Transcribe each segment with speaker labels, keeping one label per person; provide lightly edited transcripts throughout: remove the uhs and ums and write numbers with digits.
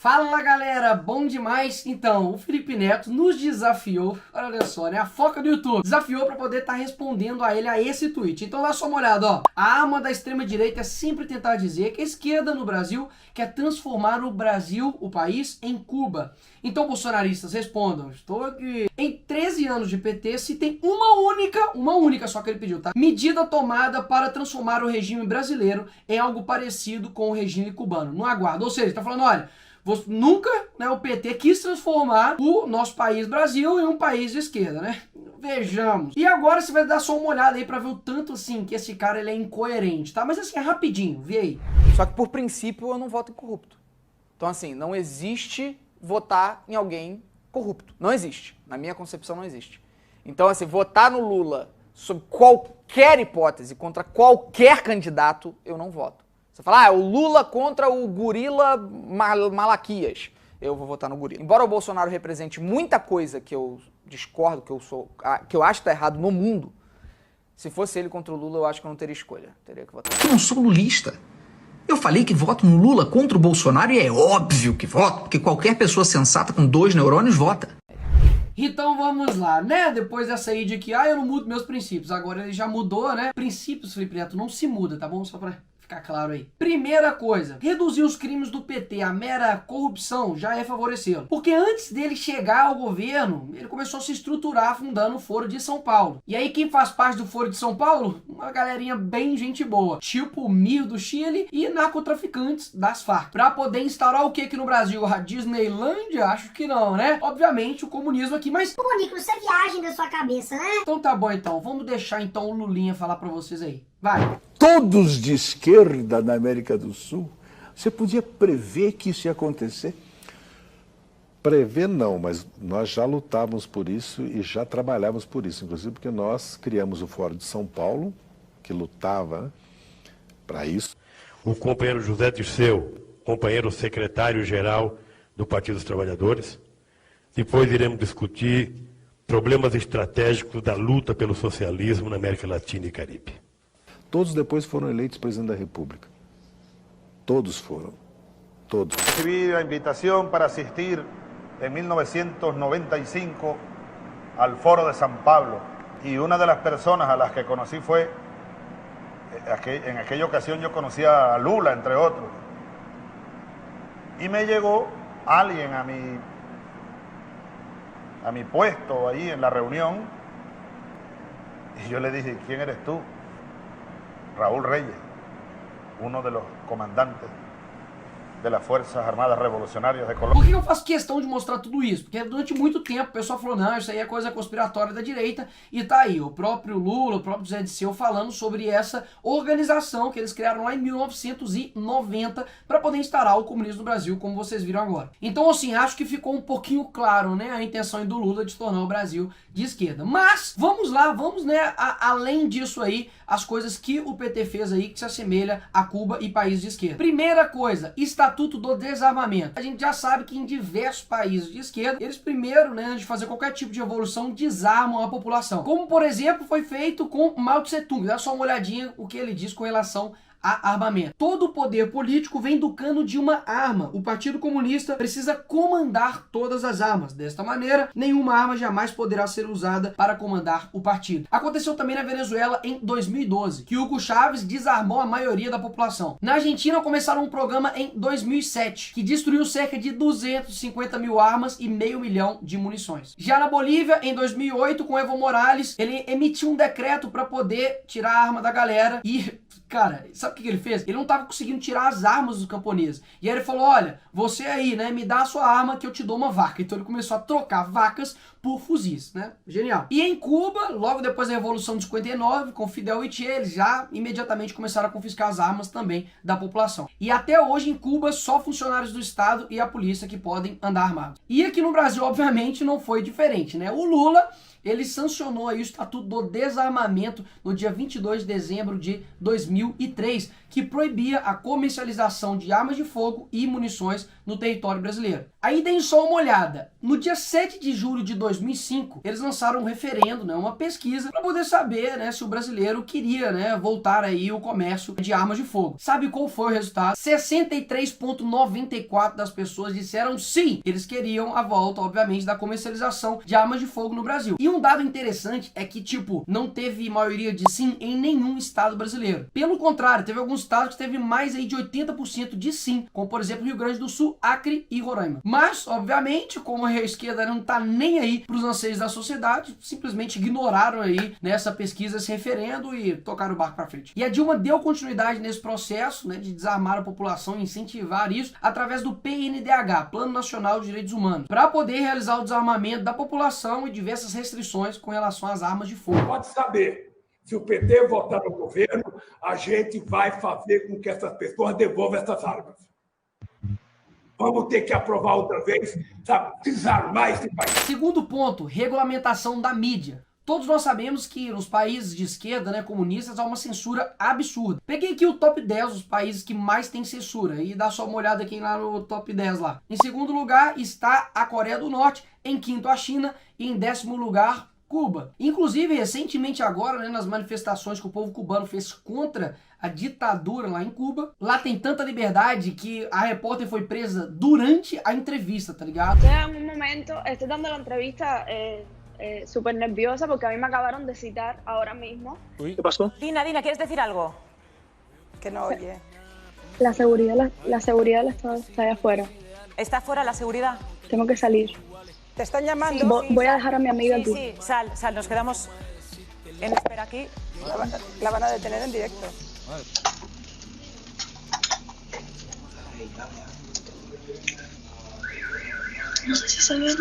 Speaker 1: Fala galera, bom demais? Então, o Felipe Neto nos desafiou, olha só, né? A foca do YouTube desafiou para poder estar respondendo a ele a esse tweet. Então dá só uma olhada, ó. A arma da extrema direita é sempre tentar dizer que a esquerda no Brasil quer transformar o Brasil, o país, em Cuba. Então, bolsonaristas, respondam. Estou aqui. Em 13 anos de PT, se tem uma única só que ele pediu, tá? Medida tomada para transformar o regime brasileiro em algo parecido com o regime cubano. No aguardo. Ou seja, tá falando, olha, nunca, né, o PT quis transformar o nosso país Brasil em um país de esquerda, né? Vejamos. E agora você vai dar só uma olhada aí pra ver o tanto assim que esse cara ele é incoerente, tá? Mas assim, é rapidinho, vê aí.
Speaker 2: Só que por princípio eu não voto em corrupto. Então assim, não existe votar em alguém corrupto. Não existe. Na minha concepção não existe. Então assim, votar no Lula sob qualquer hipótese, contra qualquer candidato, eu não voto. Você fala, o Lula contra o gorila Malaquias. Eu vou votar no gorila. Embora o Bolsonaro represente muita coisa que eu discordo, que eu acho que tá errado no mundo, se fosse ele contra o Lula, eu acho que eu não teria escolha. Teria que votar.
Speaker 3: Eu não sou lulista. Eu falei que voto no Lula contra o Bolsonaro e é óbvio que voto, porque qualquer pessoa sensata com 2 neurônios vota.
Speaker 1: Então vamos lá, né? Depois dessa aí de que, eu não mudo meus princípios. Agora ele já mudou, né? Princípios, Felipe Neto, não se muda, tá bom? Só pra ficar claro aí. Primeira coisa, reduzir os crimes do PT, a mera corrupção já é favorecê-lo. Porque antes dele chegar ao governo, ele começou a se estruturar fundando o Foro de São Paulo. E aí quem faz parte do Foro de São Paulo? Uma galerinha bem gente boa. Tipo o Mir do Chile e narcotraficantes das Farc. Pra poder instaurar o que aqui no Brasil? A Disneylândia? Acho que não, né? Obviamente o comunismo aqui, mas...
Speaker 4: Pô, Nicolas, isso é viagem da sua cabeça, né?
Speaker 1: Então tá bom então, vamos deixar então o Lulinha falar pra vocês aí. Vai.
Speaker 5: Todos de esquerda na América do Sul, você podia prever que isso ia acontecer?
Speaker 6: Prever não, mas nós já lutávamos por isso e já trabalhávamos por isso, inclusive porque nós criamos o Fórum de São Paulo, que lutava para isso.
Speaker 7: O companheiro José Dirceu, companheiro secretário-geral do Partido dos Trabalhadores. Depois iremos discutir problemas estratégicos da luta pelo socialismo na América Latina e Caribe.
Speaker 6: Todos depois foram eleitos presidente da República. Todos foram. Todos.
Speaker 8: Recibí la invitación para asistir en 1995 al Foro de San Pablo y una de las personas a las que conocí fue, en aquella ocasión yo conocí a Lula, entre otros, y me llegó alguien a mi puesto ahí en la reunión y yo le dije, ¿quién eres tú? Raúl Reyes, uno de los comandantes de las Fuerzas Armadas Revolucionárias de Colômbia.
Speaker 1: Por que eu faço questão de mostrar tudo isso? Porque durante muito tempo o pessoal falou, não, isso aí é coisa conspiratória da direita, e tá aí, o próprio Lula, o próprio Zé Dirceu falando sobre essa organização que eles criaram lá em 1990 para poder instaurar o comunismo no Brasil, como vocês viram agora. Então, assim, acho que ficou um pouquinho claro, né, a intenção do Lula de tornar o Brasil de esquerda. Mas, vamos lá, vamos, né, além disso aí, as coisas que o PT fez aí que se assemelha a Cuba e países de esquerda. Primeira coisa, Estatuto do Desarmamento. A gente já sabe que em diversos países de esquerda, eles primeiro, né, antes de fazer qualquer tipo de revolução, desarmam a população. Como, por exemplo, foi feito com Mao Tse Tung. Dá só uma olhadinha o que ele diz com relação a armamento. Todo o poder político vem do cano de uma arma. O Partido Comunista precisa comandar todas as armas. Desta maneira, nenhuma arma jamais poderá ser usada para comandar o partido. Aconteceu também na Venezuela em 2012, que Hugo Chávez desarmou a maioria da população. Na Argentina começaram um programa em 2007, que destruiu cerca de 250 mil armas e 500 mil de munições. Já na Bolívia, em 2008, com Evo Morales, ele emitiu um decreto para poder tirar a arma da galera e... Cara, sabe o que ele fez? Ele não estava conseguindo tirar as armas dos camponeses. E aí ele falou, olha, você aí, né, me dá a sua arma que eu te dou uma vaca. Então ele começou a trocar vacas por fuzis, né? Genial. E em Cuba, logo depois da Revolução de 59, com Fidel e Che, eles já imediatamente começaram a confiscar as armas também da população. E até hoje em Cuba, só funcionários do Estado e a polícia que podem andar armados. E aqui no Brasil, obviamente, não foi diferente, né? O Lula... ele sancionou aí o Estatuto do Desarmamento no dia 22 de dezembro de 2003, que proibia a comercialização de armas de fogo e munições no território brasileiro. Aí deem só uma olhada. No dia 7 de julho de 2005, eles lançaram um referendo, né, uma pesquisa, para poder saber, né, se o brasileiro queria, né, voltar aí o comércio de armas de fogo. Sabe qual foi o resultado? 63,94% das pessoas disseram sim, eles queriam a volta, obviamente, da comercialização de armas de fogo no Brasil. E um dado interessante é que, tipo, não teve maioria de sim em nenhum estado brasileiro. Pelo contrário, teve alguns estados que teve mais aí de 80% de sim, como por exemplo Rio Grande do Sul, Acre e Roraima. Mas, obviamente, como a esquerda não tá nem aí pros anseios da sociedade, simplesmente ignoraram aí nessa pesquisa, esse referendo e tocaram o barco pra frente. E a Dilma deu continuidade nesse processo, né, de desarmar a população e incentivar isso através do PNDH, Plano Nacional de Direitos Humanos, para poder realizar o desarmamento da população e diversas restrições com relação às armas de fogo.
Speaker 9: Pode saber, se o PT votar no governo, a gente vai fazer com que essas pessoas devolvam essas armas. Vamos ter que aprovar outra vez, sabe, desarmar esse país.
Speaker 1: Segundo ponto, regulamentação da mídia. Todos nós sabemos que nos países de esquerda, né, comunistas, há uma censura absurda. Peguei aqui o top 10 dos países que mais tem censura e dá só uma olhada aqui lá no top 10 lá. Em segundo lugar está a Coreia do Norte, em quinto a China e em 10º lugar Cuba. Inclusive, recentemente agora, né, nas manifestações que o povo cubano fez contra a ditadura lá em Cuba, lá tem tanta liberdade que a repórter foi presa durante a entrevista, tá ligado?
Speaker 10: En un momento, estoy dando la entrevista súper nerviosa porque a mí me acabaron de citar ahora mismo.
Speaker 11: ¿Qué pasó?
Speaker 12: Dina, ¿quieres decir algo? Que no oye.
Speaker 10: La seguridad del Estado está allá afuera.
Speaker 12: ¿Está fuera la seguridad?
Speaker 10: Tengo que salir.
Speaker 12: ¿Te están llamando?
Speaker 10: Voy a dejar a mi amiga aquí.
Speaker 12: Sí, sal, nos quedamos en espera aquí. La van a detener en directo.
Speaker 10: No sé si se ve.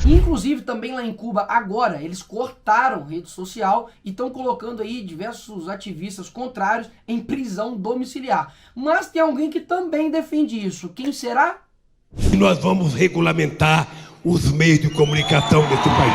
Speaker 1: Inclusive também lá em Cuba agora eles cortaram rede social e estão colocando aí diversos ativistas contrários em prisão domiciliar. Mas tem alguém que também defende isso. Quem será?
Speaker 9: Nós vamos regulamentar os meios de comunicação desse país.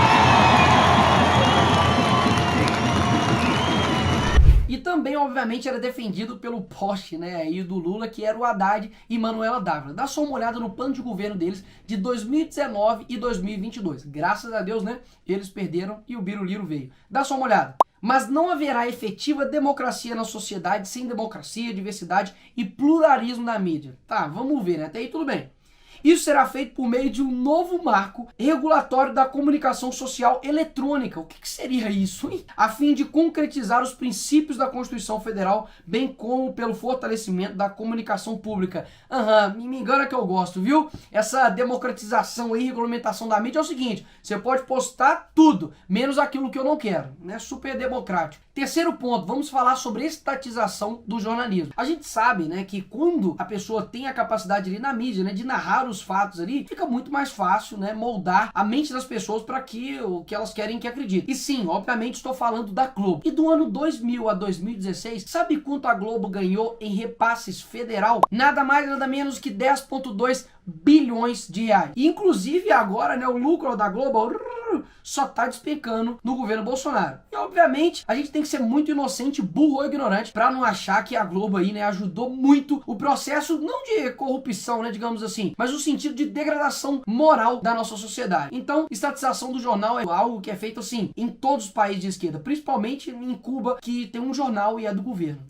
Speaker 1: E também, obviamente, era defendido pelo poste, né, aí do Lula, que era o Haddad e Manuela Dávila. Dá só uma olhada no plano de governo deles de 2019 e 2022. Graças a Deus, né, eles perderam e o Biruliro veio. Dá só uma olhada. Mas não haverá efetiva democracia na sociedade sem democracia, diversidade e pluralismo na mídia. Tá, vamos ver, né, até aí tudo bem. Isso será feito por meio de um novo marco regulatório da comunicação social eletrônica. O que seria isso, hein? A fim de concretizar os princípios da Constituição Federal, bem como pelo fortalecimento da comunicação pública. Me engana que eu gosto, viu? Essa democratização e regulamentação da mídia é o seguinte: você pode postar tudo, menos aquilo que eu não quero, né? Super democrático. Terceiro ponto, vamos falar sobre estatização do jornalismo. A gente sabe, né, que quando a pessoa tem a capacidade ali na mídia, né, de narrar os fatos ali, fica muito mais fácil, né, moldar a mente das pessoas para o que elas querem que acreditem. E sim, obviamente estou falando da Globo. E do ano 2000 a 2016, sabe quanto a Globo ganhou em repasses federal? Nada mais, nada menos que 10,2 bilhões de reais. E, inclusive agora, né, o lucro da Globo só tá despencando no governo Bolsonaro. E obviamente a gente tem que ser muito inocente, burro ou ignorante para não achar que a Globo aí, né, ajudou muito o processo, não de corrupção, né, digamos assim, mas no sentido de degradação moral da nossa sociedade. Então, estatização do jornal é algo que é feito assim em todos os países de esquerda, principalmente em Cuba, que tem um jornal e é do governo.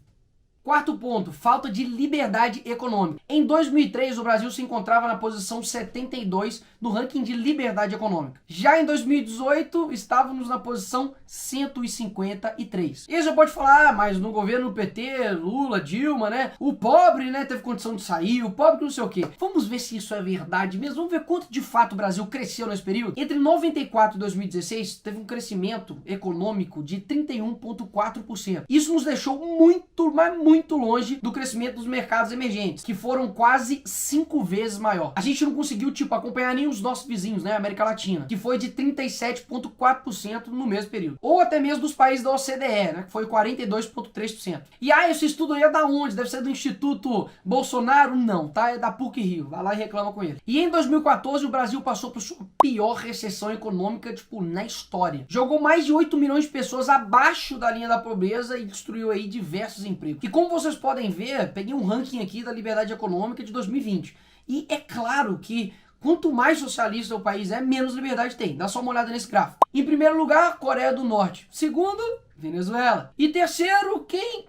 Speaker 1: Quarto ponto, falta de liberdade econômica. Em 2003, o Brasil se encontrava na posição 72 no ranking de liberdade econômica. Já em 2018, estávamos na posição 153. E você pode falar, mas no governo PT, Lula, Dilma, né, o pobre, né, teve condição de sair, o pobre não sei o quê. Vamos ver se isso é verdade mesmo, vamos ver quanto de fato o Brasil cresceu nesse período. Entre 94 e 2016, teve um crescimento econômico de 31,4%. Isso nos deixou muito, mas muito muito longe do crescimento dos mercados emergentes, que foram quase 5 vezes maior. A gente não conseguiu, acompanhar nem os nossos vizinhos, né, América Latina, que foi de 37,4% no mesmo período. Ou até mesmo dos países da OCDE, né, que foi 42,3%. E esse estudo aí é da onde? Deve ser do Instituto Bolsonaro? Não, tá? É da PUC-Rio. Vai lá e reclama com ele. E em 2014, o Brasil passou por sua pior recessão econômica, na história. Jogou mais de 8 milhões de pessoas abaixo da linha da pobreza e destruiu aí diversos empregos. E como vocês podem ver, peguei um ranking aqui da liberdade econômica de 2020. E é claro que quanto mais socialista o país é, menos liberdade tem. Dá só uma olhada nesse gráfico. Em primeiro lugar, Coreia do Norte. Segundo, Venezuela. E terceiro, quem?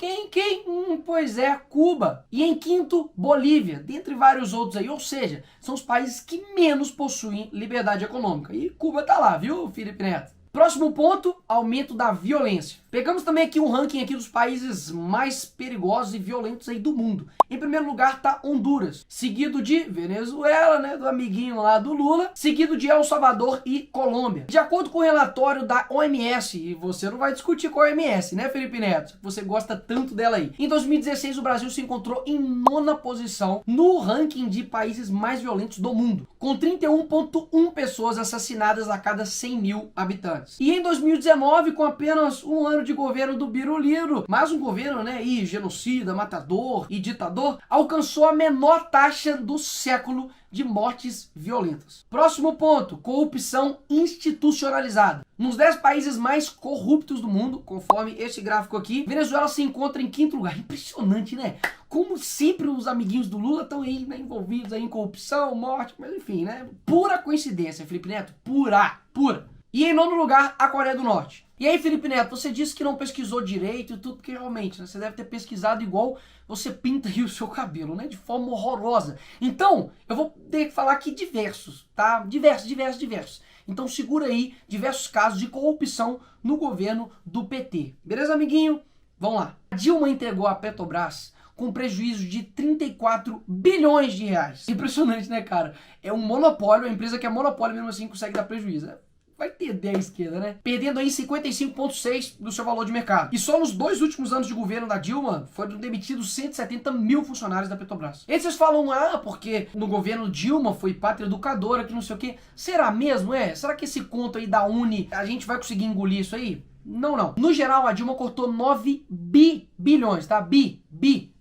Speaker 1: Pois é, Cuba. E em quinto, Bolívia, dentre vários outros aí. Ou seja, são os países que menos possuem liberdade econômica. E Cuba tá lá, viu, Felipe Neto? Próximo ponto, aumento da violência. Pegamos também aqui um ranking aqui dos países mais perigosos e violentos aí do mundo. Em primeiro lugar tá Honduras, seguido de Venezuela, né, do amiguinho lá do Lula, seguido de El Salvador e Colômbia. De acordo com o relatório da OMS, e você não vai discutir com a OMS, né, Felipe Neto? Você gosta tanto dela aí. Em 2016, o Brasil se encontrou em 9ª posição no ranking de países mais violentos do mundo, com 31,1 pessoas assassinadas a cada 100 mil habitantes. E em 2019, com apenas um ano de governo do Biruliro, mais um governo, né, genocida, matador e ditador, alcançou a menor taxa do século de mortes violentas. Próximo ponto, corrupção institucionalizada. Nos 10 países mais corruptos do mundo, conforme este gráfico aqui, Venezuela se encontra em 5º lugar. Impressionante, né? Como sempre os amiguinhos do Lula estão aí, né, envolvidos aí em corrupção, morte, mas enfim, né? Pura coincidência, Felipe Neto. Pura. E em 9º lugar, a Coreia do Norte. E aí, Felipe Neto, você disse que não pesquisou direito e tudo, porque realmente, né, você deve ter pesquisado igual você pinta aí o seu cabelo, né? De forma horrorosa. Então, eu vou ter que falar aqui diversos, tá? Diversos. Então segura aí diversos casos de corrupção no governo do PT. Beleza, amiguinho? Vamos lá. A Dilma entregou a Petrobras com prejuízo de 34 bilhões de reais. Impressionante, né, cara? É um monopólio, a empresa que é monopólio mesmo assim consegue dar prejuízo. Vai ter ideia à esquerda, né? Perdendo aí 55,6% do seu valor de mercado. E só nos 2 últimos anos de governo da Dilma foram demitidos 170 mil funcionários da Petrobras. E aí vocês falam, porque no governo Dilma foi pátria educadora, que não sei o quê. Será mesmo? Será que esse conto aí da Uni, a gente vai conseguir engolir isso aí? Não. No geral, a Dilma cortou 9 bilhões, tá?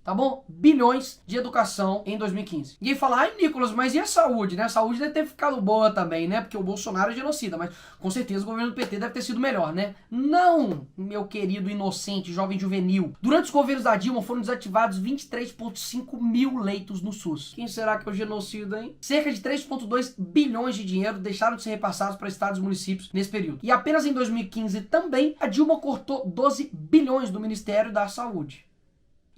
Speaker 1: Tá bom? Bilhões de educação em 2015. E aí fala, Nicolas, mas e a saúde, né? A saúde deve ter ficado boa também, né? Porque o Bolsonaro é genocida, mas com certeza o governo do PT deve ter sido melhor, né? Não, meu querido inocente, jovem juvenil. Durante os governos da Dilma foram desativados 23,5 mil leitos no SUS. Quem será que é o genocida, hein? Cerca de 3,2 bilhões de dinheiro deixaram de ser repassados para estados e municípios nesse período. E apenas em 2015 também, a Dilma cortou 12 bilhões do Ministério da Saúde.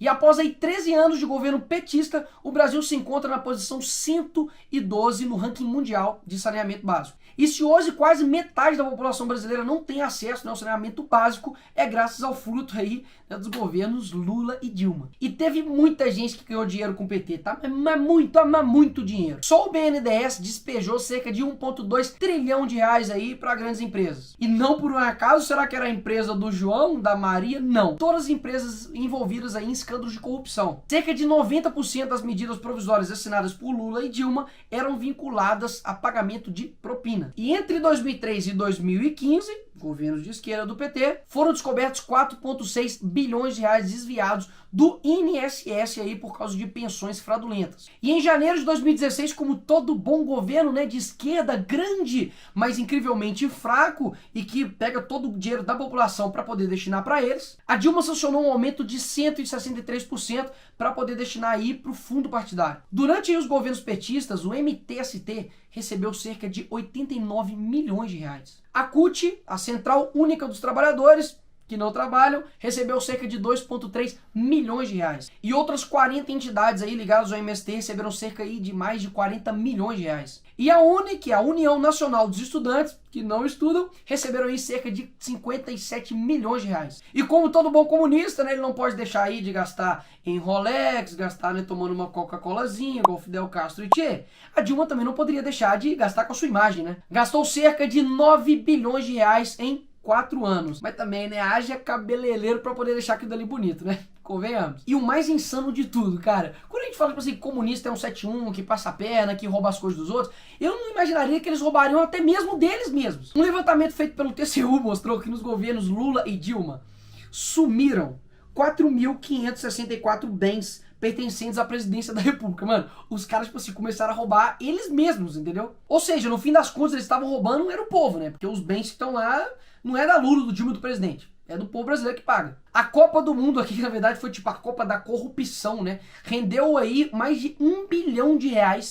Speaker 1: E após aí 13 anos de governo petista, o Brasil se encontra na posição 112 no ranking mundial de saneamento básico. E se hoje quase metade da população brasileira não tem acesso ao saneamento básico, é graças ao fruto aí, né, dos governos Lula e Dilma. E teve muita gente que ganhou dinheiro com o PT, tá? Mas muito dinheiro. Só o BNDES despejou cerca de 1,2 trilhão de reais aí para grandes empresas. E não por um acaso, será que era a empresa do João, da Maria? Não. Todas as empresas envolvidas aí em escândalos de corrupção. Cerca de 90% das medidas provisórias assinadas por Lula e Dilma eram vinculadas a pagamento de propina. E entre 2003 e 2015, governos de esquerda do PT, foram descobertos 4,6 bilhões de reais desviados do INSS aí por causa de pensões fraudulentas. E em janeiro de 2016, como todo bom governo, né, de esquerda grande, mas incrivelmente fraco e que pega todo o dinheiro da população para poder destinar para eles, a Dilma sancionou um aumento de 163% para poder destinar aí para o fundo partidário. Durante os governos petistas, o MTST recebeu cerca de 89 milhões de reais. A CUT, a Central Única dos Trabalhadores, que não trabalham, recebeu cerca de 2,3 milhões de reais. E outras 40 entidades aí ligadas ao MST receberam cerca aí de mais de 40 milhões de reais. E a UNE, que é a União Nacional dos Estudantes, que não estudam, receberam aí cerca de 57 milhões de reais. E como todo bom comunista, né, ele não pode deixar aí de gastar em Rolex, gastar, né, tomando uma Coca-Colazinha, igual Fidel Castro e Che. A Dilma também não poderia deixar de gastar com a sua imagem, né? Gastou cerca de 9 bilhões de reais em 4 anos. Mas também, né, haja cabeleireiro pra poder deixar aquilo ali bonito, né? Convenhamos. E o mais insano de tudo, cara, quando a gente fala, tipo assim, comunista é um 7-1, que passa a perna, que rouba as coisas dos outros, eu não imaginaria que eles roubariam até mesmo deles mesmos. Um levantamento feito pelo TCU mostrou que nos governos Lula e Dilma sumiram 4.564 bens pertencentes à presidência da república. Mano, os caras, tipo assim, começaram a roubar eles mesmos, entendeu? Ou seja, no fim das contas, eles estavam roubando, não era o povo, né? Porque os bens que estão lá não é da Lula, do Dilma, do presidente. É do povo brasileiro que paga. A Copa do Mundo aqui, na verdade, foi tipo a Copa da corrupção, né? Rendeu aí mais de R$1 bilhão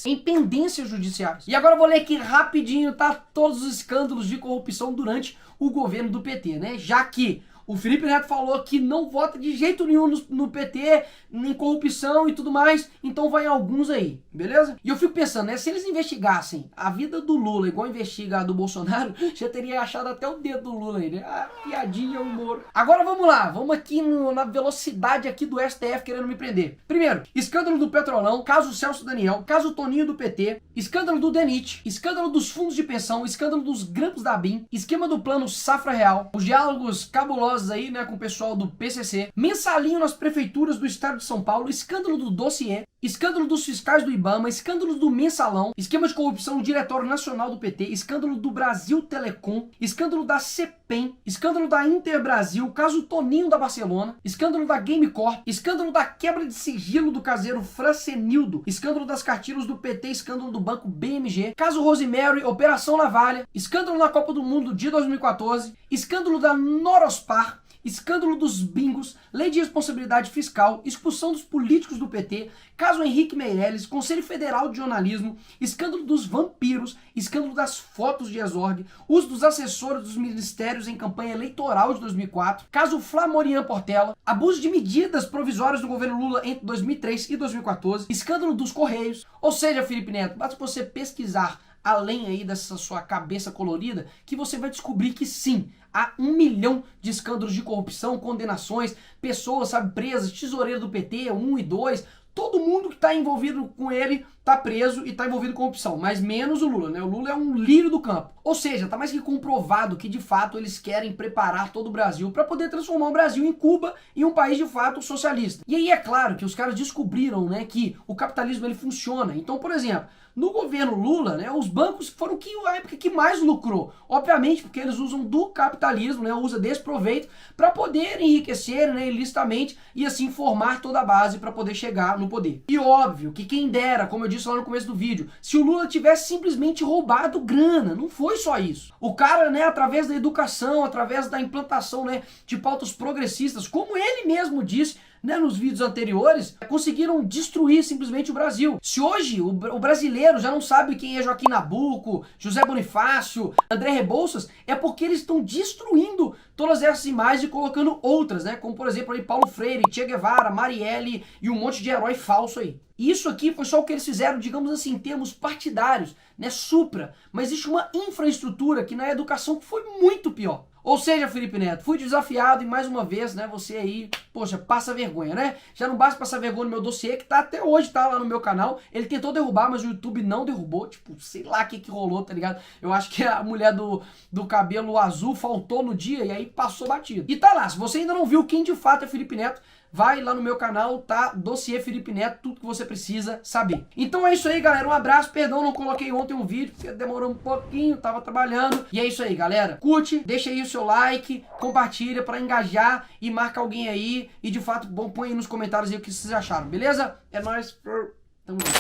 Speaker 1: em pendências judiciais. E agora eu vou ler aqui rapidinho, tá? Todos os escândalos de corrupção durante o governo do PT, né? Já que o Felipe Neto falou que não vota de jeito nenhum no PT, em corrupção e tudo mais, então vai alguns aí, beleza? E eu fico pensando, né, se eles investigassem a vida do Lula igual investiga a do Bolsonaro, já teria achado até o dedo do Lula aí, né? Ah, piadinha, humor. Agora vamos lá, vamos aqui na velocidade aqui do STF querendo me prender. Primeiro, escândalo do Petrolão, caso Celso Daniel, caso Toninho do PT, escândalo do DENIT, escândalo dos fundos de pensão, escândalo dos grampos da BIM, esquema do plano Safra Real, os diálogos cabulosos aí, né, com o pessoal do PCC, mensalinho nas prefeituras do estado de São Paulo, escândalo do dossiê, escândalo dos fiscais do IBAMA, escândalo do mensalão, esquema de corrupção no Diretório Nacional do PT, escândalo do Brasil Telecom, escândalo da CEPEM, escândalo da Interbrasil, caso Toninho da Barcelona, escândalo da Gamecorp, escândalo da quebra de sigilo do caseiro Francenildo, escândalo das cartilhas do PT, escândalo do banco BMG, caso Rosemary, Operação Navalha, escândalo na Copa do Mundo de 2014, escândalo da Norospar, escândalo dos bingos, lei de responsabilidade fiscal, expulsão dos políticos do PT, caso Henrique Meirelles, Conselho Federal de Jornalismo, escândalo dos vampiros, escândalo das fotos de exorgue, uso dos assessores dos ministérios em campanha eleitoral de 2004, caso Flamorian Portela, abuso de medidas provisórias do governo Lula entre 2003 e 2014, escândalo dos Correios. Ou seja, Felipe Neto, basta você pesquisar além aí dessa sua cabeça colorida, que você vai descobrir que sim, há 1 milhão de escândalos de corrupção, condenações, pessoas, sabe, presas, tesoureiro do PT, 1 e 2, todo mundo que está envolvido com ele está preso e está envolvido com corrupção, mas menos o Lula, né? O Lula é um lírio do campo. Ou seja, está mais que comprovado que de fato eles querem preparar todo o Brasil para poder transformar o Brasil em Cuba e um país de fato socialista. E aí é claro que os caras descobriram, né, que o capitalismo ele funciona. Então, por exemplo, no governo Lula, né, os bancos foram a época que mais lucrou. Obviamente, porque eles usam do capitalismo, né, usa desse proveito para poder enriquecer, né, ilicitamente e assim formar toda a base para poder chegar no poder. E óbvio que quem dera, como eu disse lá no começo do vídeo, se o Lula tivesse simplesmente roubado grana, não foi só isso. O cara, né, através da educação, através da implantação, né, de pautas progressistas, como ele mesmo disse, né, nos vídeos anteriores, conseguiram destruir simplesmente o Brasil. Se hoje o brasileiro já não sabe quem é Joaquim Nabuco, José Bonifácio, André Rebouças, é porque eles estão destruindo todas essas imagens e colocando outras, né, como por exemplo aí Paulo Freire, Che Guevara, Marielle e um monte de herói falso aí. Isso aqui foi só o que eles fizeram, digamos assim, em termos partidários, né, supra, mas existe uma infraestrutura que na educação foi muito pior. Ou seja, Felipe Neto, fui desafiado e mais uma vez, né, você aí, poxa, passa vergonha, né? Já não basta passar vergonha no meu dossiê, que tá até hoje, tá lá no meu canal. Ele tentou derrubar, mas o YouTube não derrubou, tipo, sei lá o que rolou, tá ligado? Eu acho que a mulher do cabelo azul faltou no dia e aí passou batido. E tá lá, se você ainda não viu quem de fato é Felipe Neto, vai lá no meu canal, tá? Dossiê Felipe Neto, tudo que você precisa saber. Então é isso aí, galera. Um abraço. Perdão, não coloquei ontem um vídeo, porque demorou um pouquinho, tava trabalhando. E é isso aí, galera. Curte, deixa aí o seu like, compartilha pra engajar e marca alguém aí. E de fato, põe aí nos comentários aí o que vocês acharam, beleza? É nóis. Tamo junto.